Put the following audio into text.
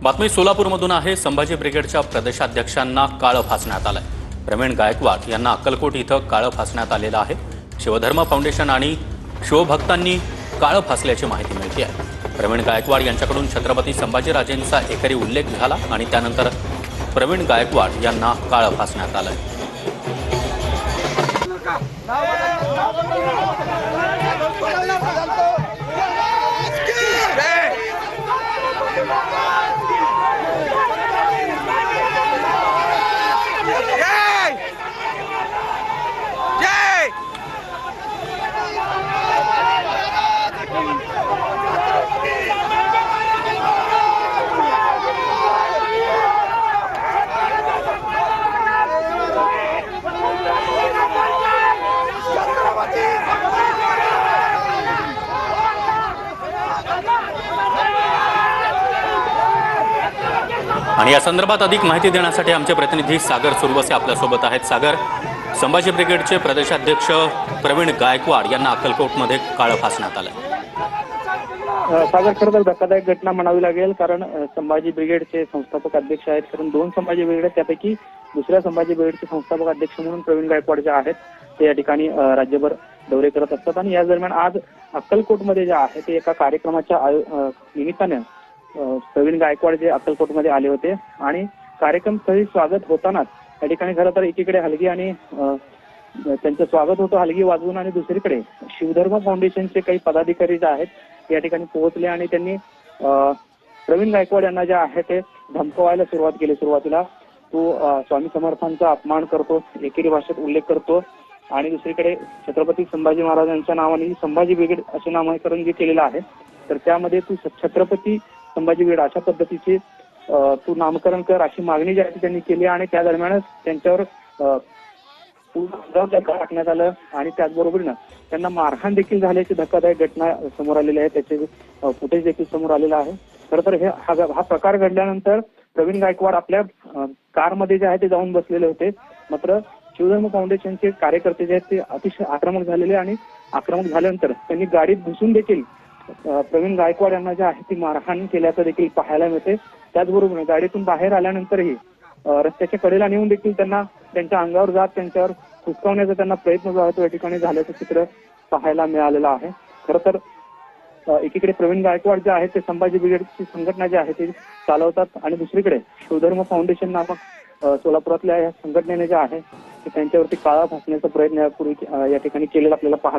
बातमी सोलापूरमधून आहे। संभाजी ब्रिगेडच्या प्रदेशाध्यक्षांना काळं फासण्यात आलंय। प्रवीण गायकवाड यांना अक्कलकोट इथं काळं फासण्यात आलेलं आहे। शिवधर्म फाउंडेशन आणि शिवभक्तांनी काळं फासल्याची माहिती मिळते आहे। प्रवीण गायकवाड यांच्याकडून छत्रपती संभाजीराजेंचा एकेरी उल्लेख झाला आणि त्यानंतर प्रवीण गायकवाड यांना काळं फासण्यात आलंय। आणि या संदर्भात अधिक माहिती देण्यासाठी आमचे प्रतिनिधी सागर सुरवसे आपल्यासोबत आहेत। सागर, संभाजी ब्रिगेडचे प्रदेशाध्यक्ष प्रवीण गायकवाड यांना अक्कलकोटमध्ये काळं फासण्यात आलं। सागर, खरं तर धक्कादायक घटना म्हणावी लागेल, कारण संभाजी ब्रिगेडचे संस्थापक अध्यक्ष आहेत। कारण दोन संभाजी ब्रिगेड आहेत, त्यापैकी दुसऱ्या संभाजी ब्रिगेडचे संस्थापक अध्यक्ष म्हणून प्रवीण गायकवाड जे आहेत ते या ठिकाणी राज्यभर दौरे करत असतात। आणि याच दरम्यान आज अक्कलकोटमध्ये जे आहे ते एका कार्यक्रमाच्या निमित्ताने प्रवीण गायकवाड जे अक्कलकोटमध्ये आले होते आणि कार्यक्रमस्थळी स्वागत होतानाच या ठिकाणी खरं तर एकीकडे हलगी आणि त्यांचं स्वागत होतं हलगी वाजवून, आणि दुसरीकडे शिवधर्म फाउंडेशनचे काही पदाधिकारी जे आहेत या ठिकाणी पोहोचले आणि त्यांनी प्रवीण गायकवाड यांना जे आहे ते धमकवायला सुरुवात केली। सुरुवातीला तो स्वामी समर्थांचा अपमान करतो, एकेरी भाषेत उल्लेख करतो आणि दुसरीकडे छत्रपती संभाजी महाराजांच्या नावाने संभाजी ब्रिगेड असे नामकरण जे केलेलं आहे तर त्यामध्ये तू छत्रपती संभाजी ब्रिगेड अशा पद्धतीचे तू नामकरण कर अशी मागणी जी आहे त्यांनी केली आणि त्या दरम्यानच त्यांच्यावर टाकण्यात आलं आणि त्याचबरोबरीनं त्यांना मारहाण देखील झाल्याची धक्कादायक घटना समोर आलेली आहे। त्याचे फुटेज देखील समोर आलेलं आहे। खरं तर हा प्रकार घडल्यानंतर प्रवीण गायकवाड आपल्या कारमध्ये जे आहे ते जाऊन बसलेले होते, मात्र शिवधर्म फाउंडेशनचे कार्यकर्ते जे आहेत ते अतिशय आक्रमक झालेले आणि आक्रमक झाल्यानंतर त्यांनी गाडीत घुसून देखील प्रवीण गायकवाड यांना जे आहे ती मारहाण केल्याचं देखील पाहायला मिळते। त्याचबरोबर गाडीतून बाहेर आल्यानंतरही रस्त्याच्या कडेला नेऊन देखील त्यांना त्यांच्या अंगावर जात त्यांच्यावर हुसकावण्याचा त्यांना प्रयत्न जो आहे तो या ठिकाणी झाल्याचं चित्र पाहायला मिळालेलं आहे। खरं तर एकीकडे प्रवीण गायकवाड जे आहे ते संभाजी ब्रिगेडची संघटना जी आहे ती चालवतात आणि दुसरीकडे शिवधर्म फाउंडेशन नामक सोलापुरातल्या या संघटनेने जे आहे ते त्यांच्यावरती काळा फासण्याचा प्रयत्न यापूर्वी या ठिकाणी केलेला आपल्याला पाहायला